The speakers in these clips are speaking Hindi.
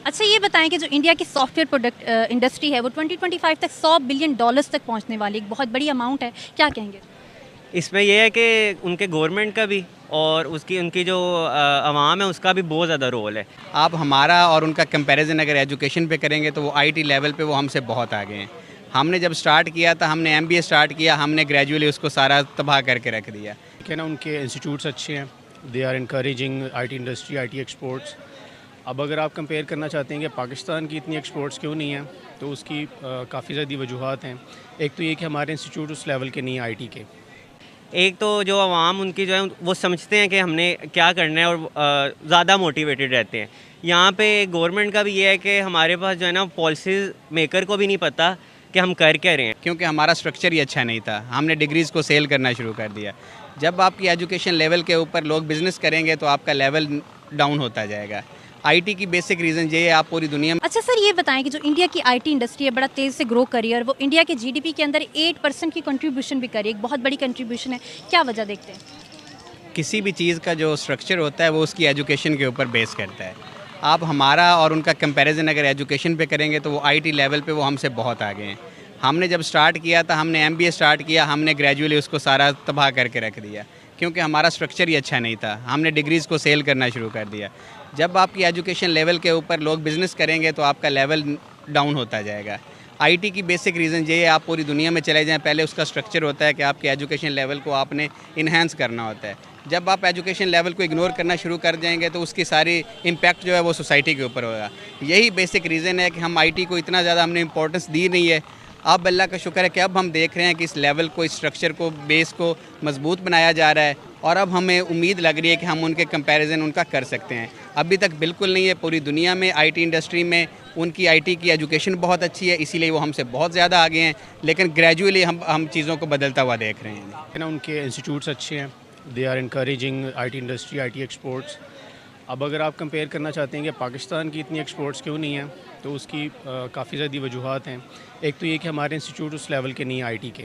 अच्छा ये बताएं कि जो इंडिया की सॉफ्टवेयर प्रोडक्ट इंडस्ट्री है वो 2025 तक $100 बिलियन तक पहुंचने वाली एक बहुत बड़ी अमाउंट है, क्या कहेंगे? इसमें यह है कि उनके गवर्नमेंट का भी और उसकी उनकी जो आवाम है उसका भी बहुत ज़्यादा रोल है। आप हमारा और उनका कंपैरिजन अगर एजुकेशन पे करेंगे तो वो आईटी लेवल पे वो हमसे बहुत आगे हैं। हमने जब स्टार्ट किया था, हमने एमबीए स्टार्ट किया, हमने ग्रेजुअली उसको सारा तबाह करके रख दिया। ठीक है ना, उनके इंस्टीट्यूट्स अच्छे हैं, they are encouraging IT industry, IT exports. अब अगर आप कंपेयर करना चाहते हैं कि पाकिस्तान की इतनी एक्सपोर्ट्स क्यों नहीं हैं, तो उसकी काफ़ी ज़्यादा वजूहत हैं। एक तो ये कि हमारे इंस्टीट्यूट उस लेवल के नहीं हैं आईटी के। एक तो जो आवाम उनकी जो है वो समझते हैं कि हमने क्या करना है और ज़्यादा मोटिवेटेड रहते हैं। यहाँ पे गवर्नमेंट का भी ये है कि हमारे पास जो है ना पॉलिसीज़ मेकर को भी नहीं पता कि हम कर क्या रहे हैं। क्योंकि हमारा स्ट्रक्चर ही अच्छा नहीं था, हमने डिग्रीज़ को सेल करना शुरू कर दिया। जब आपकी एजुकेशन लेवल के ऊपर लोग बिज़नेस करेंगे तो आपका लेवल डाउन होता जाएगा। आईटी की बेसिक रीज़न ये है, आप पूरी दुनिया में अच्छा सर ये बताएं कि जो इंडिया की आईटी इंडस्ट्री है बड़ा तेज़ से ग्रो करी है और वो इंडिया के जीडीपी के अंदर 8% की कंट्रीब्यूशन भी करी है, एक बहुत बड़ी कंट्रीब्यूशन है, क्या वजह देखते हैं? किसी भी चीज़ का जो स्ट्रक्चर होता है वो उसकी एजुकेशन के ऊपर बेस करता है। आप हमारा और उनका कंपैरिजन अगर एजुकेशन पे करेंगे तो वो आईटी लेवल पे वो हमसे बहुत आगे हैं। हमने जब स्टार्ट किया था, हमने एमबीए स्टार्ट किया, हमने ग्रेजुअली उसको सारा तबाह करके रख दिया क्योंकि हमारा स्ट्रक्चर ही अच्छा नहीं था। हमने डिग्रीज़ को सेल करना शुरू कर दिया। जब आपकी एजुकेशन लेवल के ऊपर लोग बिज़नेस करेंगे तो आपका लेवल डाउन होता जाएगा। आईटी की बेसिक रीज़न ये है, आप पूरी दुनिया में चले जाएं, पहले उसका स्ट्रक्चर होता है कि आपके एजुकेशन लेवल को आपने इन्हांस करना होता है। जब आप एजुकेशन लेवल को इग्नोर करना शुरू कर जाएंगे तो उसकी सारी इम्पैक्ट जो है वो सोसाइटी के ऊपर होगा। यही बेसिक रीज़न है कि हम आईटी को इतना ज़्यादा हमने इंपॉर्टेंस दी नहीं है। अब अल्लाह का शुक्र है कि अब हम देख रहे हैं कि इस लेवल को, इस स्ट्रक्चर को, बेस को मजबूत बनाया जा रहा है और अब हमें उम्मीद लग रही है कि हम उनके कंपैरिजन उनका कर सकते हैं। अभी तक बिल्कुल नहीं है। पूरी दुनिया में आईटी इंडस्ट्री में उनकी आईटी की एजुकेशन बहुत अच्छी है, इसीलिए वो हमसे बहुत ज़्यादा आगे हैं, लेकिन ग्रेजुअली हम चीज़ों को बदलता हुआ देख रहे हैं। है ना, उनके इंस्टीट्यूट्स अच्छे हैं, they are encouraging IT industry, IT exports. अब अगर आप कंपेयर करना चाहते हैं कि पाकिस्तान की इतनी एक्सपोर्ट्स क्यों नहीं हैं, तो उसकी काफ़ी ज़्यादा वजूहत हैं। एक तो ये कि हमारे इंस्टीट्यूट उस लेवल के नहीं हैं आईटी के।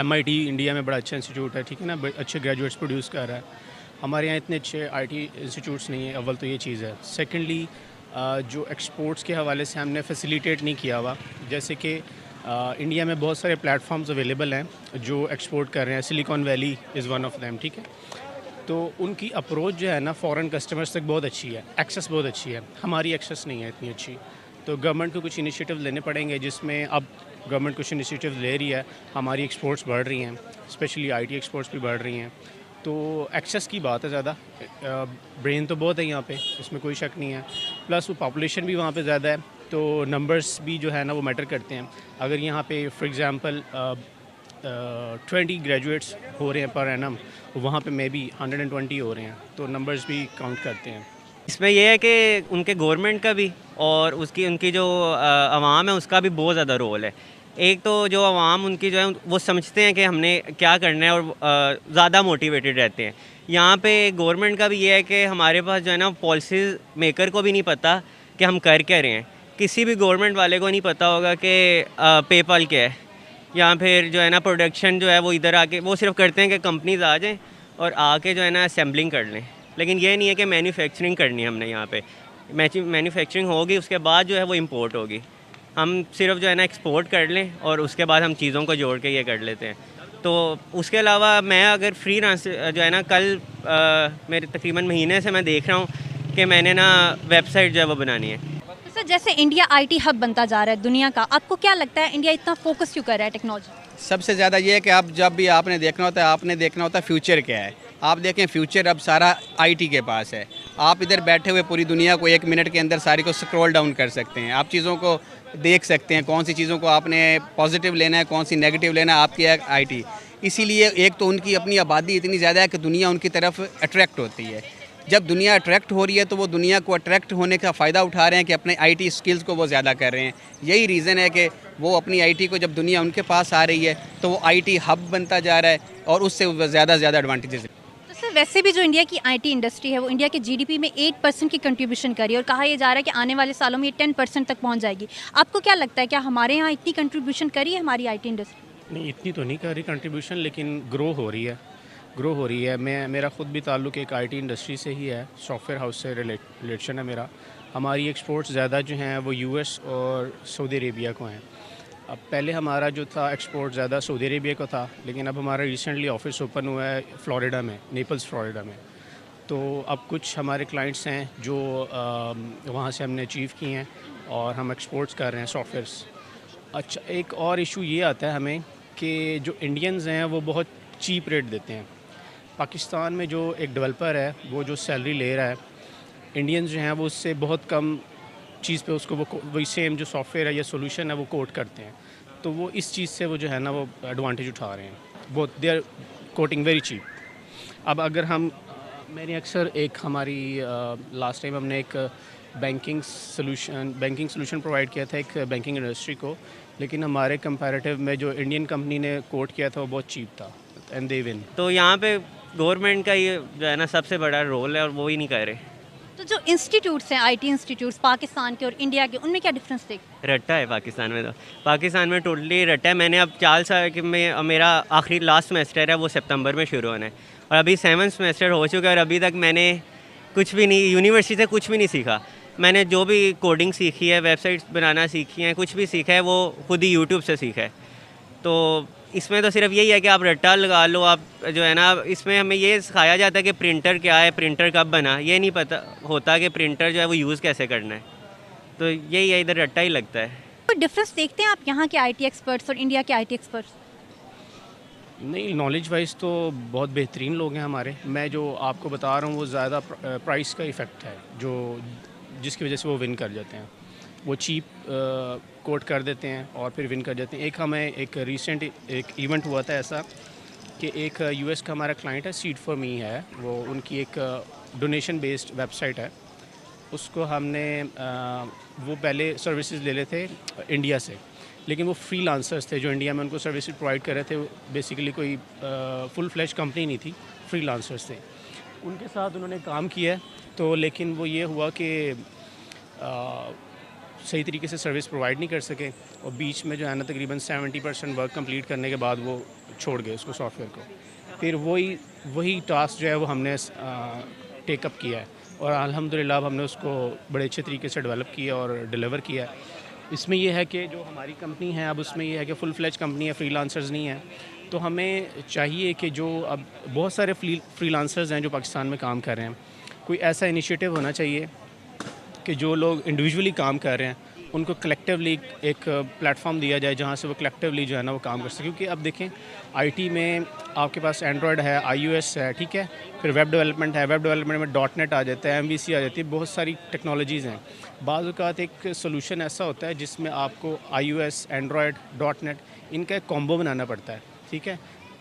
एमआईटी इंडिया में बड़ा अच्छा इंस्टीट्यूट है, ठीक है ना, अच्छे ग्रेजुएट्स प्रोड्यूस कर रहा है। हमारे यहाँ इतने अच्छे आईटी इंस्टीट्यूट्स नहीं हैं, अव्वल तो ये चीज़ है। सेकेंडली जो एक्सपोर्ट्स के हवाले से हमने फैसिलिटेट नहीं किया हुआ, जैसे कि इंडिया में बहुत सारे प्लेटफॉर्म्स अवेलेबल हैं जो एक्सपोर्ट कर रहे हैं। Silicon valley is one of them, ठीक है। तो उनकी अप्रोच जो है ना फॉरेन कस्टमर्स तक बहुत अच्छी है, एक्सेस बहुत अच्छी है। हमारी एक्सेस नहीं है इतनी अच्छी। तो गवर्नमेंट को कुछ इनिशिएटिव लेने पड़ेंगे, जिसमें अब गवर्नमेंट कुछ इनिशिएटिव ले रही है, हमारी एक्सपोर्ट्स बढ़ रही हैं, स्पेशली आईटी एक्सपोर्ट्स भी बढ़ रही हैं। तो एक्सेस की बात है ज़्यादा। ब्रेन तो बहुत है यहाँ पे, इसमें कोई शक नहीं है। प्लस वो पॉपुलेशन भी वहाँ पे ज़्यादा है, तो नंबर्स भी जो है ना वो मैटर करते हैं। अगर यहाँ पे फॉर एग्ज़ाम्पल 20 ग्रेजुएट्स हो रहे हैं पर एनम, वहाँ पे मे बी 120 हो रहे हैं, तो नंबर्स भी काउंट करते हैं। इसमें यह है कि उनके गवर्नमेंट का भी और उसकी उनकी जो आवाम है उसका भी बहुत ज़्यादा रोल है। एक तो जो आवाम उनकी जो है वो समझते हैं कि हमने क्या करना है और ज़्यादा मोटिवेटेड रहते हैं। यहाँ पे गवर्नमेंट का भी ये है कि हमारे पास जो है ना पॉलिसीज़ मेकर को भी नहीं पता कि हम कर क्या रहे हैं। किसी भी गवर्नमेंट वाले को नहीं पता होगा कि पेपल क्या है, या फिर जो है ना प्रोडक्शन जो है वो इधर आके वो सिर्फ करते हैं कि कंपनीज आ जाएं और आके जो है ना असेंबलिंग कर लें, लेकिन ये नहीं है कि मैन्युफैक्चरिंग करनी है हमने यहाँ पे। मैन्युफैक्चरिंग होगी उसके बाद जो है वो इंपोर्ट होगी। हम सिर्फ जो है ना एक्सपोर्ट कर लें और उसके बाद हम चीज़ों को जोड़ के ये कर लेते हैं। तो उसके अलावा मैं अगर फ्रीलांस जो है ना कल मेरे तकरीबन महीने से मैं देख रहा हूँ कि मैंने ना वेबसाइट जो है वो बनानी है। तो सर जैसे इंडिया आईटी हब बनता जा रहा है दुनिया का, आपको क्या लगता है इंडिया इतना फोकस क्यों कर रहा है टेक्नोलॉजी? सबसे ज़्यादा ये है कि आप जब भी आपने देखना होता है फ्यूचर क्या है। आप देखें फ्यूचर अब सारा आईटी के पास है। आप इधर बैठे हुए पूरी दुनिया को 1 मिनट के अंदर सारी को स्क्रॉल डाउन कर सकते हैं। आप चीज़ों को देख सकते हैं, कौन सी चीज़ों को आपने पॉजिटिव लेना है, कौन सी नेगेटिव लेना है, आपकी आईटी। इसीलिए एक तो उनकी अपनी आबादी इतनी ज़्यादा है कि दुनिया उनकी तरफ अट्रैक्ट होती है। जब दुनिया अट्रैक्ट हो रही है तो वो दुनिया को अट्रैक्ट होने का फ़ायदा उठा रहे हैं कि अपने आईटी स्किल्स को वो ज़्यादा कर रहे हैं। यही रीज़न है कि वो अपनी आईटी को, जब दुनिया उनके पास आ रही है तो वो आईटी हब बनता जा रहा है और उससे ज़्यादा से ज़्यादा एडवांटेजेस। तो सर वैसे भी जो इंडिया की आईटी इंडस्ट्री है वो इंडिया के जीडीपी में 8% की कंट्रीब्यूशन करी और कहा यह जा रहा है कि आने वाले सालों में ये 10% तक पहुंच जाएगी। आपको क्या लगता है, क्या हमारे यहाँ इतनी कंट्रीब्यूशन करी है हमारी आईटी इंडस्ट्री? नहीं, इतनी तो नहीं कर रही कंट्रीब्यूशन, लेकिन ग्रो हो रही है। मेरा ख़ुद भी ताल्लुक़ एक आईटी इंडस्ट्री से ही है, सॉफ्टवेयर हाउस से रिलेशन है मेरा। हमारी एक्सपोर्ट्स ज़्यादा जो हैं वो यूएस और सऊदी अरेबिया को हैं। अब पहले हमारा जो था एक्सपोर्ट ज़्यादा सऊदी अरेबिया को था, लेकिन अब हमारा रिसेंटली ऑफिस ओपन हुआ है फ़्लोरिडा में, नेपल्स फ़्लोरिडा में। तो अब कुछ हमारे क्लाइंट्स हैं जो वहाँ से हमने अचीव किए हैं और हम एक्सपोर्ट्स कर रहे हैं सॉफ्टवेयर्स। अच्छा, एक और इशू ये आता है हमें कि जो इंडियंस हैं वो बहुत चीप रेट देते हैं। पाकिस्तान में जो एक डेवलपर है वो जो सैलरी ले रहा है, इंडियंस जो हैं वो उससे बहुत कम चीज़ पे उसको वो वही सेम जो सॉफ्टवेयर है या सोल्यूशन है वो कोट करते हैं। तो वो इस चीज़ से वो जो है ना वो एडवांटेज उठा रहे हैं। वो they are quoting very cheap. अब अगर हम मैंने अक्सर एक हमारी लास्ट टाइम हमने एक बैंकिंग सोल्यूशन प्रोवाइड किया था एक बैंकिंग इंडस्ट्री को, लेकिन हमारे कंपैरेटिव में जो इंडियन कंपनी ने कोट किया था वो बहुत चीप था एंड दे विन। तो यहाँ पे गवर्नमेंट का ये जो है ना सबसे बड़ा रोल है और वो ही नहीं कर रहे। तो जो इंस्टीट्यूट्स हैं, आईटी इंस्टीट्यूट्स पाकिस्तान के और इंडिया के, उनमें क्या डिफरेंस देखते रट्टा है पाकिस्तान में। तो पाकिस्तान में टोटली रट्टा है। मैंने अब 4 साल कि में मेरा आखिरी लास्ट सेमेस्टर है वो सितंबर में शुरू होना है और अभी 7th सेमेस्टर हो चुका है और अभी तक मैंने कुछ भी नहीं, यूनिवर्सिटी से कुछ भी नहीं सीखा। मैंने जो भी कोडिंग सीखी है, वेबसाइट्स बनाना सीखी हैं, कुछ भी सीखा है वो खुद ही यूट्यूब से सीखा है। तो इसमें तो सिर्फ यही है कि आप रट्टा लगा लो। आप जो है ना, इसमें हमें ये सिखाया जाता है कि प्रिंटर क्या है, प्रिंटर कब बना, ये नहीं पता होता कि प्रिंटर जो है वो यूज़ कैसे करना है। तो यही है, इधर रट्टा ही लगता है। तो डिफरेंस देखते हैं आप यहाँ के आईटी एक्सपर्ट्स और इंडिया के आईटी एक्सपर्ट्स? नहीं, नॉलेज वाइज तो बहुत बेहतरीन लोग हैं हमारे। मैं जो आपको बता रहा हूँ वो ज़्यादा प्राइस का इफ़ेक्ट है जो जिसकी वजह से वो विन कर जाते हैं। वो चीप कोट कर देते हैं और फिर विन कर जाते हैं। एक हमें एक रीसेंट एक इवेंट हुआ था ऐसा कि एक यूएस का हमारा क्लाइंट है, सीड फॉर मी है, वो उनकी एक डोनेशन बेस्ड वेबसाइट है। उसको हमने वो पहले सर्विसेज ले लेते थे इंडिया से, लेकिन वो फ्रीलांसर्स थे जो इंडिया में उनको सर्विसेज प्रोवाइड कर रहे थे। बेसिकली कोई फुल फ्लैश कंपनी नहीं थी, फ्रीलांसर्स थे। उनके साथ उन्होंने काम किया तो लेकिन वो ये हुआ कि सही तरीके से सर्विस प्रोवाइड नहीं कर सके और बीच में जो है ना तकरीबन 70% वर्क कंप्लीट करने के बाद वो छोड़ गए उसको सॉफ्टवेयर को। फिर वही टास्क जो है वो हमने टेकअप किया है और अल्हम्दुलिल्लाह अब हमने उसको बड़े अच्छे तरीके से डेवलप किया और डिलीवर किया है। इसमें यह है कि जो हमारी कंपनी है अब उसमें यह है कि फुल फ्लेज कंपनी है, फ्रीलांसर्स नहीं है। तो हमें चाहिए कि जो अब बहुत सारे फ्रीलांसर्स हैं जो पाकिस्तान में काम कर रहे हैं, कोई ऐसा इनिशिएटिव होना चाहिए कि जो लोग इंडिविजुअली काम कर रहे हैं उनको कलेक्टिवली एक प्लेटफॉर्म दिया जाए जहाँ से वो कलेक्टिवली जो है ना वो काम कर सके। क्योंकि अब देखें आईटी में आपके पास एंड्रॉयड है, iOS है, ठीक है, फिर वेब डेवलपमेंट है, वेब डेवलपमेंट में .NET आ जाता है, MVC आ जाती है, बहुत सारी टेक्नोलॉजीज़ हैं। बाज़ औक़ात एक सोल्यूशन ऐसा होता है जिसमें आपको iOS, एंड्रॉयड, .NET इनका एक कॉम्बो बनाना पड़ता है, ठीक है।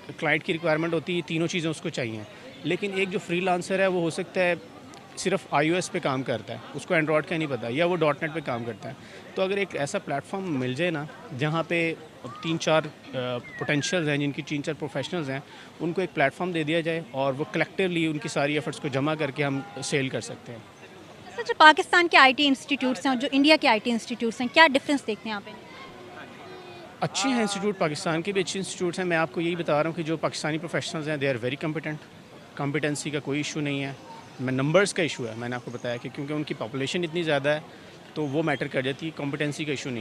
क्लाइंट की रिक्वायरमेंट होती है, तीनों चीज़ें उसको चाहिए। लेकिन एक जो फ्रीलांसर है वो हो सकता है सिर्फ iOS पे काम करता है, उसको एंड्रॉयड का नहीं पता, या वो .NET पे काम करता है। तो अगर एक ऐसा प्लेटफॉर्म मिल जाए ना जहाँ पे 3-4 पोटेंशियल्स हैं, जिनकी 3-4 प्रोफेशनल्स हैं, उनको एक प्लेटफॉर्म दे दिया जाए और वो कलेक्टिवली उनकी सारी एफर्ट्स को जमा करके हम सेल कर सकते हैं। सर, जो पाकिस्तान के आईटी इंस्टीट्यूट्स हैं और जो इंडिया के आईटी इंस्टीट्यूट्स हैं, क्या डिफरेंस देखते हैं आप इनमें? अच्छे हैं इंस्टीट्यूट, पाकिस्तान के भी अच्छे इंस्टीट्यूट्स हैं। मैं आपको यही बता रहा हूँ कि जो पाकिस्तानी प्रोफेशनल्स हैं they are very competent. Competency का कोई इशू नहीं है, मैं नंबर्स का इशू है। मैंने आपको बताया कि क्योंकि उनकी पॉपुलेशन इतनी ज़्यादा है तो वो मैटर कर जाती है, कॉम्पिटेंसी का इशू नहीं।